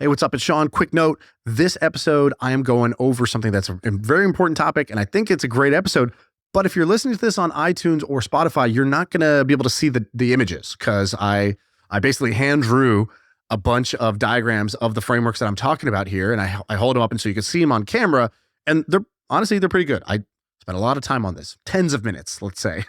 Hey, what's up? It's Shaan. Quick note. This episode, I am going over something that's a very important topic, and I think it's a great episode. But if you're listening to this on iTunes or Spotify, you're not going to be able to see the images because I basically hand drew a bunch of diagrams of the frameworks that I'm talking about here, and I hold them up and so you can see them on camera, and they're pretty good. I spent a lot of time on this, tens of minutes, let's say.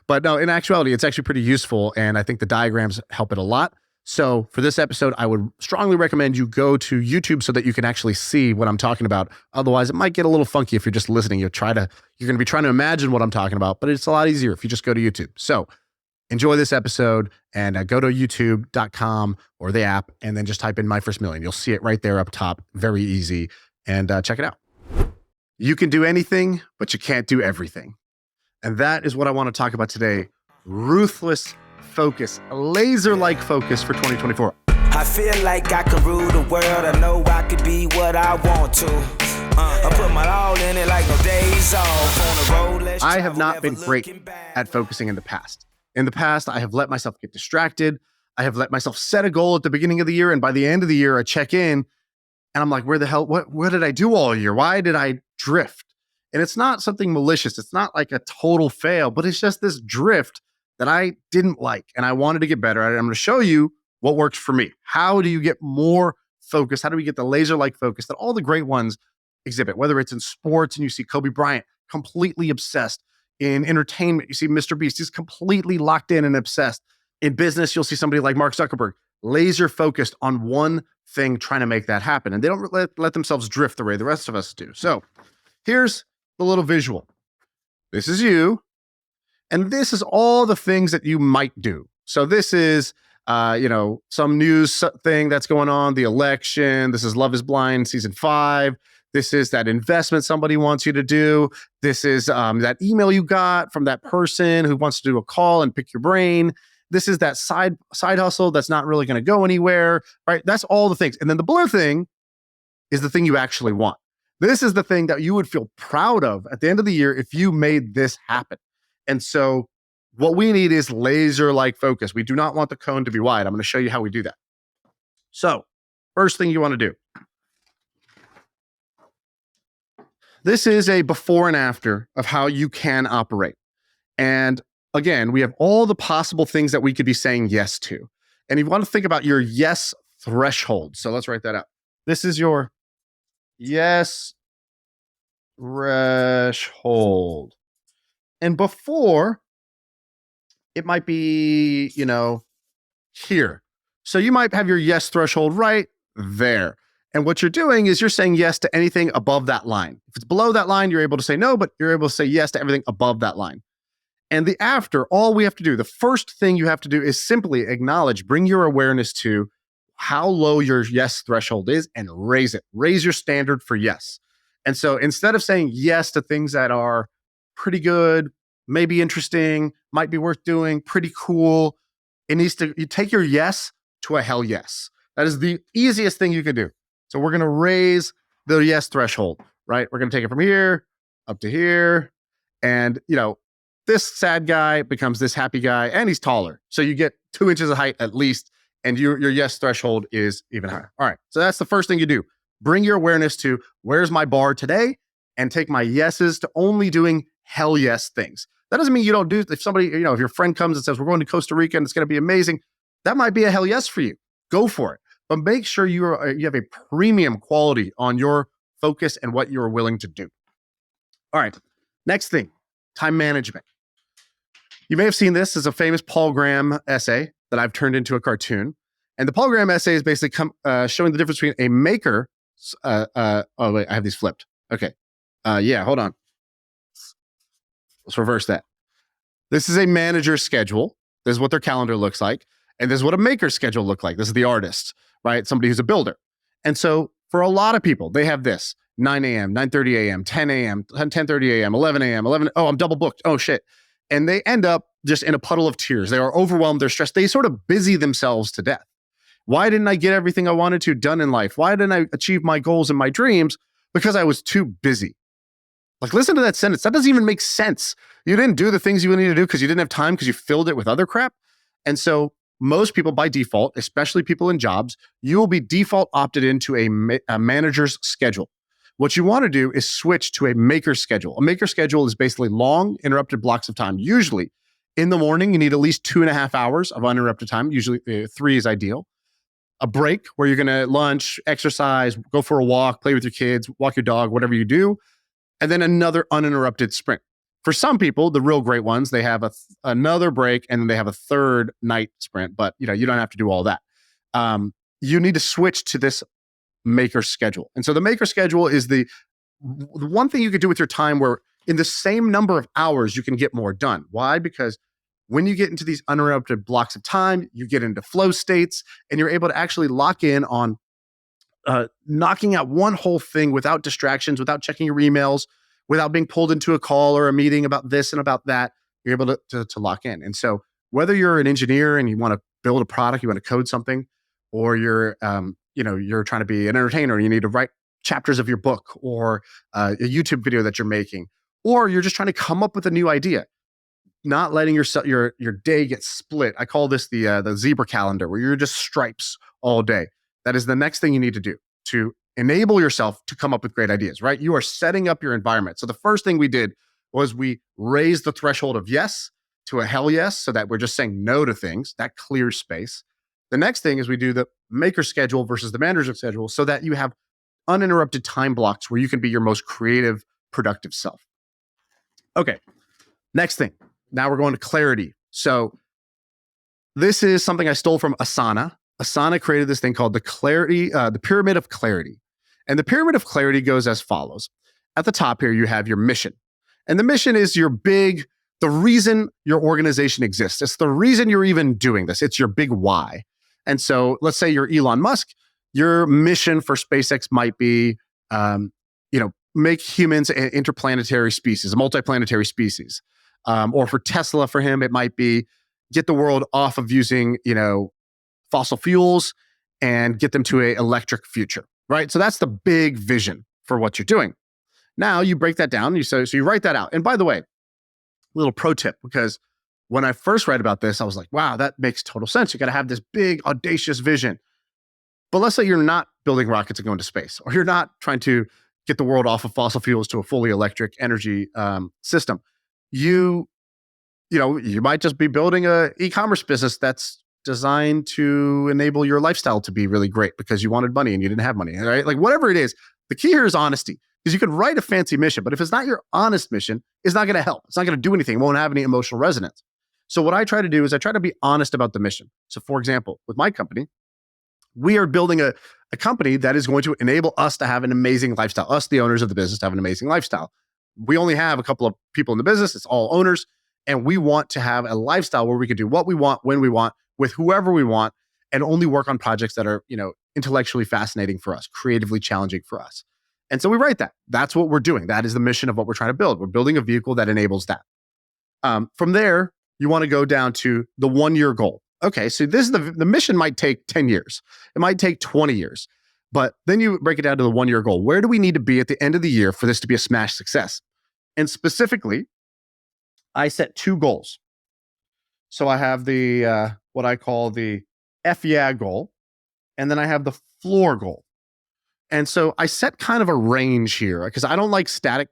But no, in actuality, it's actually pretty useful, and I think the diagrams help it a lot. So for this episode, I would strongly recommend you go to YouTube so that you can actually see what I'm talking about. Otherwise, it might get a little funky if you're just listening. You're going to be trying to imagine what I'm talking about, but it's a lot easier if you just go to YouTube. So enjoy this episode and go to youtube.com or the app and then just type in My First Million. You'll see it right there up top. Very easy. And check it out. You can do anything, but you can't do everything. And that is what I want to talk about today. Ruthless focus, a laser-like focus for 2024. I feel like I can rule the world. I know I could be what I want to. I put my all in it like no days off. On the road, I have not been great at focusing in the past. In the past, I have let myself get distracted. I have let myself set a goal at the beginning of the year, and by the end of the year, I check in, and I'm like, where the hell, what did I do all year? Why did I drift? And it's not something malicious. It's not like a total fail, but it's just this drift that I didn't like, and I wanted to get better at it. I'm going to show you what works for me. How do you get more focus? How do we get the laser-like focus that all the great ones exhibit? Whether it's in sports and you see Kobe Bryant completely obsessed. In entertainment, you see Mr. Beast, he's completely locked in and obsessed. In business, you'll see somebody like Marc Zuckerberg, laser focused on one thing, trying to make that happen. And they don't let themselves drift the way the rest of us do. So here's the little visual. This is you. And this is all the things that you might do. So this is, some news thing that's going on, the election. This is Love is Blind season 5. This is that investment somebody wants you to do. This is that email you got from that person who wants to do a call and pick your brain. This is that side hustle that's not really going to go anywhere, right? That's all the things. And then the blue thing is the thing you actually want. This is the thing that you would feel proud of at the end of the year if you made this happen. And so what we need is laser-like focus. We do not want the cone to be wide. I'm going to show you how we do that. So first thing you want to do. This is a before and after of how you can operate. And again, we have all the possible things that we could be saying yes to. And you want to think about your yes threshold. So let's write that out. This is your yes threshold. And before, it might be, here. So you might have your yes threshold right there. And what you're doing is you're saying yes to anything above that line. If it's below that line, you're able to say no, but you're able to say yes to everything above that line. And the after, all we have to do, the first thing you have to do is simply acknowledge, bring your awareness to how low your yes threshold is and raise it. Raise your standard for yes. And so instead of saying yes to things that are pretty good, maybe interesting, might be worth doing, pretty cool, you take your yes to a hell yes. That is the easiest thing you can do. So we're going to raise the yes threshold, right? We're going to take it from here up to here. And, this sad guy becomes this happy guy, and he's taller. So you get 2 inches of height at least, and your yes threshold is even higher. All right. So that's the first thing you do. Bring your awareness to where's my bar today and take my yeses to only doing hell yes things. That doesn't mean you don't do, if somebody, if your friend comes and says, we're going to Costa Rica and it's going to be amazing, that might be a hell yes for you. Go for it. But make sure you have a premium quality on your focus and what you're willing to do. All right. Next thing, time management. You may have seen this as a famous Paul Graham essay that I've turned into a cartoon. And the Paul Graham essay is basically showing the difference between a maker. Oh, wait, I have these flipped. Okay. Hold on. Let's reverse that. This is a manager's schedule. This is what their calendar looks like. And this is what a maker's schedule looks like. This is the artist, right? Somebody who's a builder. And so for a lot of people, they have this 9 a.m., 9:30 a.m., 10 a.m., 10:30 a.m., 11 a.m., 11. Oh, I'm double booked. Oh, shit. And they end up just in a puddle of tears. They are overwhelmed. They're stressed. They sort of busy themselves to death. Why didn't I get everything I wanted to done in life? Why didn't I achieve my goals and my dreams? Because I was too busy. Like, listen to that sentence. That doesn't even make sense. You didn't do the things you needed to do because you didn't have time because you filled it with other crap. And so most people by default, especially people in jobs, you will be default opted into a manager's schedule. What you want to do is switch to a maker schedule. A maker schedule is basically long interrupted blocks of time. Usually in the morning, you need at least 2.5 hours of uninterrupted time. Usually 3 is ideal. A break where you're going to lunch, exercise, go for a walk, play with your kids, walk your dog, whatever you do. And then another uninterrupted sprint. For some people, the real great ones, they have another break and then they have a third night sprint, but you don't have to do all that. You need to switch to this maker schedule. And so the maker schedule is the one thing you could do with your time where in the same number of hours, you can get more done. Why? Because when you get into these uninterrupted blocks of time, you get into flow states and you're able to actually lock in on knocking out one whole thing without distractions, without checking your emails, without being pulled into a call or a meeting about this and about that. You're able to lock in. And so whether you're an engineer and you want to build a product, you want to code something, or you're you're trying to be an entertainer and you need to write chapters of your book or a YouTube video that you're making, or you're just trying to come up with a new idea, not letting your day get split. I call this the zebra calendar, where you're just stripes all day. That is the next thing you need to do to enable yourself to come up with great ideas, right? You are setting up your environment. So the first thing we did was we raised the threshold of yes to a hell yes, so that we're just saying no to things. That clears space. The next thing is we do the maker schedule versus the manager schedule, so that you have uninterrupted time blocks where you can be your most creative, productive self. Okay, next thing. Now we're going to clarity. So this is something I stole from Asana. Asana created this thing called the pyramid of clarity. And the pyramid of clarity goes as follows. At the top here, you have your mission. And the mission is the reason your organization exists. It's the reason you're even doing this. It's your big why. And so let's say you're Elon Musk. Your mission for SpaceX might be, make humans an interplanetary species, a multiplanetary species. Or for Tesla, for him, it might be get the world off of using, fossil fuels and get them to an electric future, right? So that's the big vision for what you're doing. Now you break that down. So you write that out. And by the way, little pro tip, because when I first read about this, I was like, wow, that makes total sense. You got to have this big, audacious vision. But let's say you're not building rockets and going to space, or you're not trying to get the world off of fossil fuels to a fully electric energy system. You might just be building an e-commerce business that's designed to enable your lifestyle to be really great because you wanted money and you didn't have money, right? Like whatever it is, the key here is honesty. Because you can write a fancy mission, but if it's not your honest mission, it's not going to help. It's not going to do anything. It won't have any emotional resonance. So what I try to do is I try to be honest about the mission. So for example, with my company, we are building a company that is going to enable us to have an amazing lifestyle, us, the owners of the business, to have an amazing lifestyle. We only have a couple of people in the business. It's all owners. And we want to have a lifestyle where we can do what we want, when we want, with whoever we want, and only work on projects that are, intellectually fascinating for us, creatively challenging for us. And so we write that. That's what we're doing. That is the mission of what we're trying to build. We're building a vehicle that enables that. From there, you want to go down to the 1-year goal. Okay, so this is the mission might take 10 years. It might take 20 years. But then you break it down to the 1-year goal. Where do we need to be at the end of the year for this to be a smash success? And specifically, I set 2 goals. So I have the what I call the F yeah goal, and then I have the floor goal. And so I set kind of a range here because I don't like static,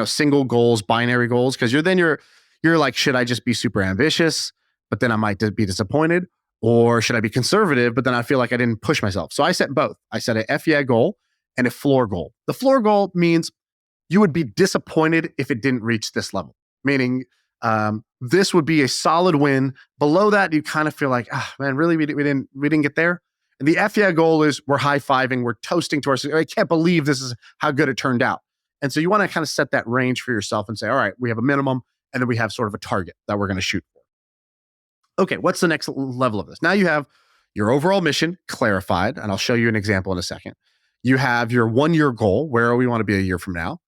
single goals, binary goals, because you're like, should I just be super ambitious, but then I might be disappointed, or should I be conservative, but then I feel like I didn't push myself. So I set both. I set a F yeah goal and a floor goal. The floor goal means you would be disappointed if it didn't reach this level, meaning this would be a solid win. Below that, you kind of feel like, man, really, we didn't get there. And the F yeah goal is we're high-fiving, we're toasting to ourselves. I can't believe this is how good it turned out. And so you want to kind of set that range for yourself and say, all right, we have a minimum, and then we have sort of a target that we're going to shoot for. Okay, what's the next level of this? Now you have your overall mission clarified, and I'll show you an example in a second. You have your 1-year goal, where we want to be a year from now,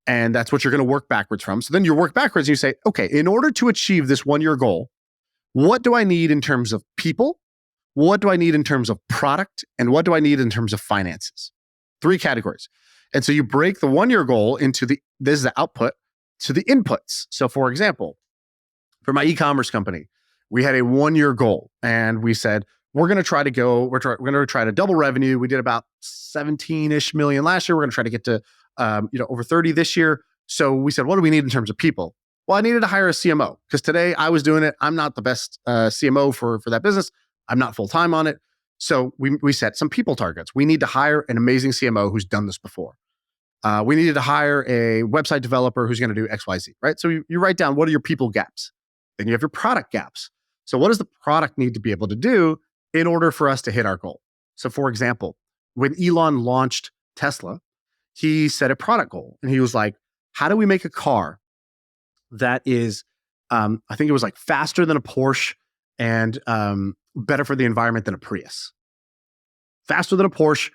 and that's what you're going to work backwards from. So then you work backwards and you say, okay, in order to achieve this 1-year goal, what do I need in terms of people? What do I need in terms of product? And what do I need in terms of finances? 3 categories. And so you break the 1-year goal into this is the output to the inputs. So for example, for my e-commerce company, We had a 1-year goal, and we said, we're going to try to double revenue. We did about 17-ish million last year. We're going to try to get to, over 30 this year. So we said, what do we need in terms of people? Well, I needed to hire a CMO because today I was doing it. I'm not the best CMO for that business. I'm not full-time on it. So we set some people targets. We need to hire an amazing CMO who's done this before. We needed to hire a website developer who's going to do X, Y, Z, right? So you write down, what are your people gaps? Then you have your product gaps. So what does the product need to be able to do in order for us to hit our goal? So for example, when Elon launched Tesla, he set a product goal and he was like, how do we make a car that is, I think it was like faster than a Porsche and better for the environment than a Prius? Faster than a Porsche,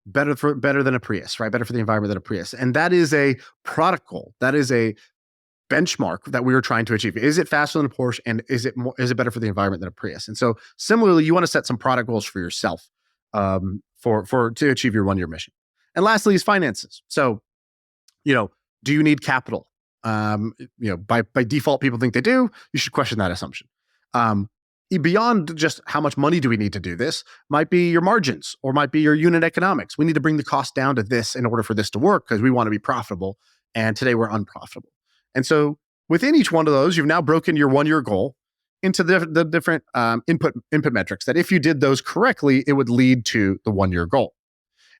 better than a Prius, right? Better for the environment than a Prius. And that is a product goal. That is a benchmark that we were trying to achieve. Is it faster than a Porsche, and is it better for the environment than a Prius? And so similarly, you want to set some product goals for yourself to achieve your 1-year mission. And lastly is finances. So, do you need capital? By default, people think they do. You should question that assumption. Beyond just how much money do we need to do this, might be your margins or might be your unit economics. We need to bring the cost down to this in order for this to work because we want to be profitable. And today we're unprofitable. And so within each one of those, you've now broken your 1-year goal into the different input metrics that if you did those correctly, it would lead to the 1-year goal.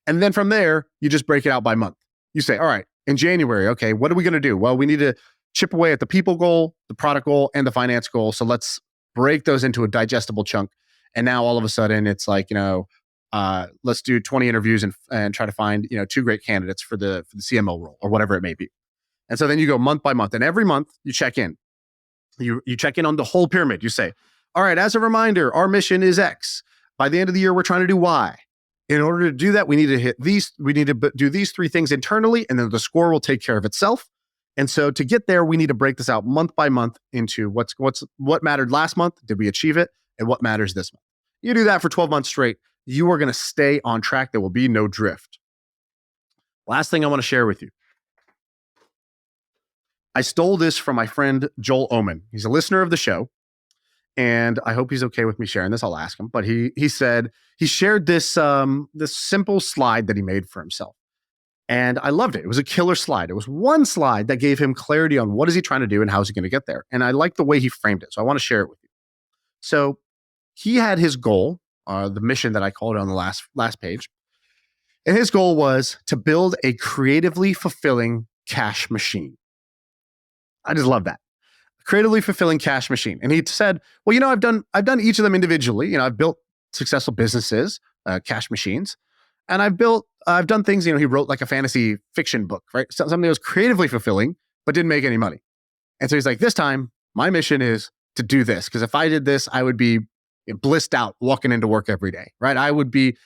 And then from there, you just break it out by month. You say, all right, in January, okay, what are we going to do? Well, we need to chip away at the people goal, the product goal, and the finance goal. So let's break those into a digestible chunk. And now all of a sudden it's like, let's do 20 interviews and try to find, 2 great candidates for the CMO role or whatever it may be. And so then you go month by month, and every month you check in. You check in on the whole pyramid. You say, all right, as a reminder, our mission is X. By the end of the year, we're trying to do Y. In order to do that, we need to hit these. We need to do these 3 things internally, and then the score will take care of itself. And so to get there, we need to break this out month by month into what mattered last month. Did we achieve it? And what matters this month? You do that for 12 months straight. You are going to stay on track. There will be no drift. Last thing I want to share with you. I stole this from my friend Joel Oman. He's a listener of the show, and I hope he's okay with me sharing this. I'll ask him. But he said he shared this this simple slide that he made for himself, and I loved it. It was a killer slide. It was one slide that gave him clarity on what is he trying to do and how is he going to get there. And I like the way he framed it, so I want to share it with you. So he had his goal, the mission that I called it on the last page, and his goal was to build a creatively fulfilling cash machine. I just love that. Creatively fulfilling cash machine. And he said, well, I've done each of them individually. I've built successful businesses, cash machines, and I've done things, he wrote like a fantasy fiction book, right? Something that was creatively fulfilling, but didn't make any money. And so he's like, this time my mission is to do this. Because if I did this, I would be blissed out walking into work every day, right? I would be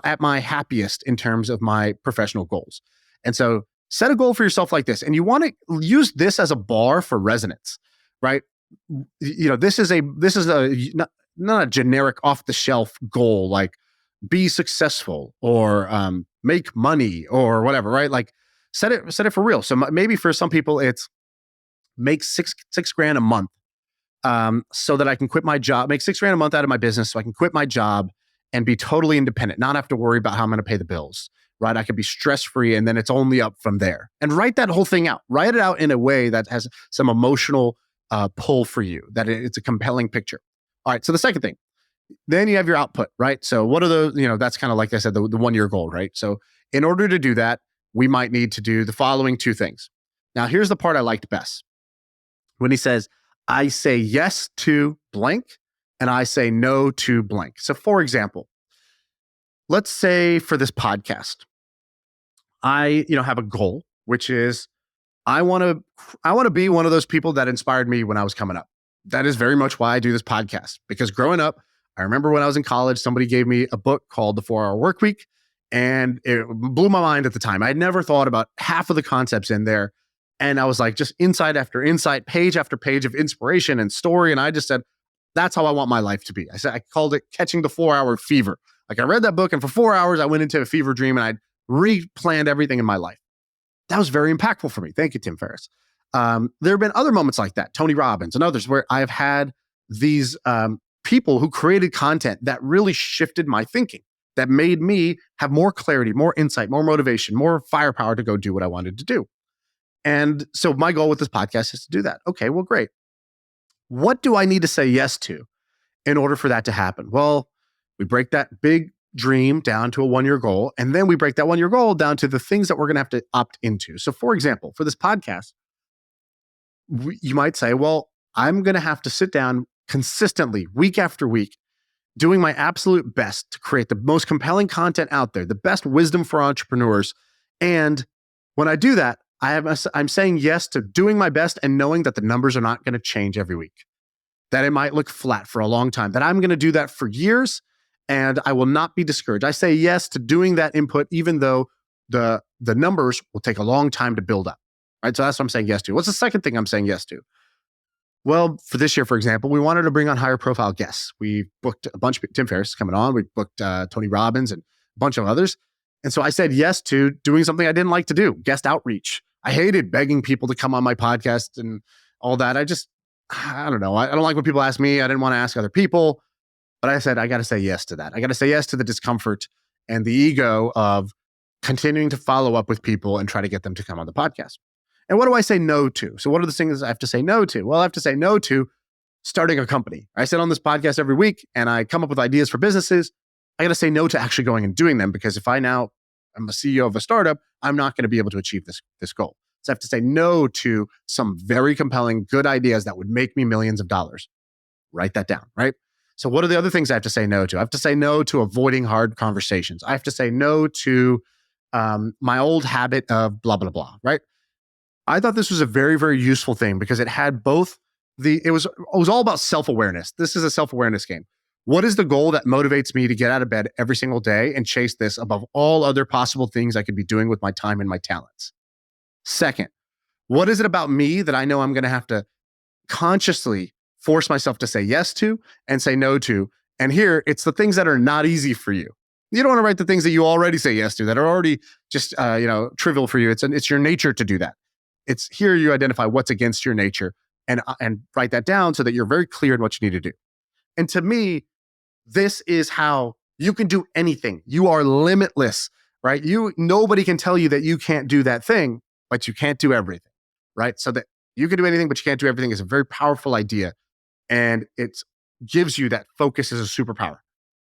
at my happiest in terms of my professional goals. And so set a goal for yourself like this. And you want to use this as a bar for resonance, right? This is not a generic off the shelf goal, like be successful or make money or whatever, right? Like set it for real. So maybe for some people it's make six grand a month so that I can quit my job, make 6 grand a month out of my business so I can quit my job and be totally independent, not have to worry about how I'm going to pay the bills. Right? I could be stress-free, and then it's only up from there. And write that whole thing out. Write it out in a way that has some emotional pull for you, that it's a compelling picture. All right, so the second thing, then you have your output, right? So what are those, that's kind of like I said, the 1-year goal, right? So in order to do that, we might need to do the following 2 things. Now, here's the part I liked best. When he says, I say yes to blank, and I say no to blank. So for example, let's say for this podcast, I, have a goal, which is I want to be one of those people that inspired me when I was coming up. That is very much why I do this podcast, because growing up, I remember when I was in college, somebody gave me a book called The 4-Hour Workweek, and it blew my mind at the time. I had never thought about half of the concepts in there. And I was like, just insight after insight, page after page of inspiration and story. And I just said, that's how I want my life to be. I called it Catching the 4-Hour Fever. Like I read that book, and for 4 hours, I went into a fever dream, and I replanned everything in my life. That was very impactful for me. Thank you, Tim Ferriss. There have been other moments like that, Tony Robbins and others, where I've had these people who created content that really shifted my thinking, that made me have more clarity, more insight, more motivation, more firepower to go do what I wanted to do. And so my goal with this podcast is to do that. Okay, well, great. What do I need to say yes to in order for that to happen? Well, we break that big dream down to a 1-year goal, and then we break that 1-year goal down to the things that we're going to have to opt into. So for example, for this podcast, you might say, well, I'm going to have to sit down consistently week after week, doing my absolute best to create the most compelling content out there, the best wisdom for entrepreneurs. And when I do that, I'm saying yes to doing my best and knowing that the numbers are not going to change every week, that it might look flat for a long time, that I'm going to do that for years and I will not be discouraged. I say yes to doing that input, even though the numbers will take a long time to build up, right? So that's what I'm saying yes to. What's the second thing I'm saying yes to? Well, for this year, for example, we wanted to bring on higher profile guests. We booked a bunch of Tim Ferriss coming on. We booked Tony Robbins and a bunch of others. And so I said yes to doing something I didn't like to do, guest outreach. I hated begging people to come on my podcast and all that. I don't know. I don't like when people ask me. I didn't want to ask other people. But I said, I got to say yes to that. I got to say yes to the discomfort and the ego of continuing to follow up with people and try to get them to come on the podcast. And what do I say no to? So what are the things I have to say no to? Well, I have to say no to starting a company. I sit on this podcast every week and I come up with ideas for businesses. I got to say no to actually going and doing them, because if I'm a CEO of a startup, I'm not going to be able to achieve this goal. So I have to say no to some very compelling, good ideas that would make me millions of dollars. Write that down, right? So what are the other things I have to say no to? I have to say no to avoiding hard conversations. I have to say no to my old habit of blah, blah, blah, right? I thought this was a very, very useful thing because it had both it was all about self-awareness. This is a self-awareness game. What is the goal that motivates me to get out of bed every single day and chase this above all other possible things I could be doing with my time and my talents? Second, what is it about me that I know I'm going to have to consciously force myself to say yes to and say no to? And here, it's the things that are not easy for you. You don't want to write the things that you already say yes to, that are already just trivial for you. It's your nature to do that. It's here you identify what's against your nature and write that down so that you're very clear in what you need to do. And to me, this is how you can do anything. You are limitless, right? Nobody can tell you that you can't do that thing, but you can't do everything, right? So that you can do anything, but you can't do everything is a very powerful idea. And it gives you that focus as a superpower.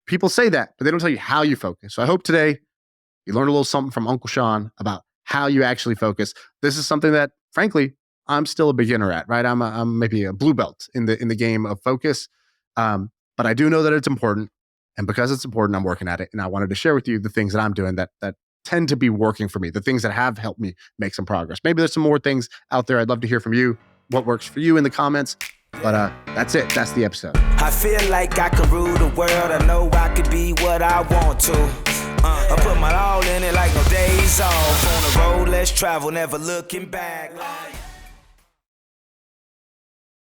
People say that, but they don't tell you how you focus. So I hope today you learned a little something from Uncle Shaan about how you actually focus. This is something that, frankly, I'm still a beginner at, right? I'm maybe a blue belt in the game of focus. But I do know that it's important. And because it's important, I'm working at it. And I wanted to share with you the things that I'm doing that tend to be working for me, the things that have helped me make some progress. Maybe there's some more things out there. I'd love to hear from you. What works for you in the comments. But that's it. That's the episode. I feel like I can rule the world. I know I could be what I want to. I put my all in it like no days off. On the road, let's travel, never looking back.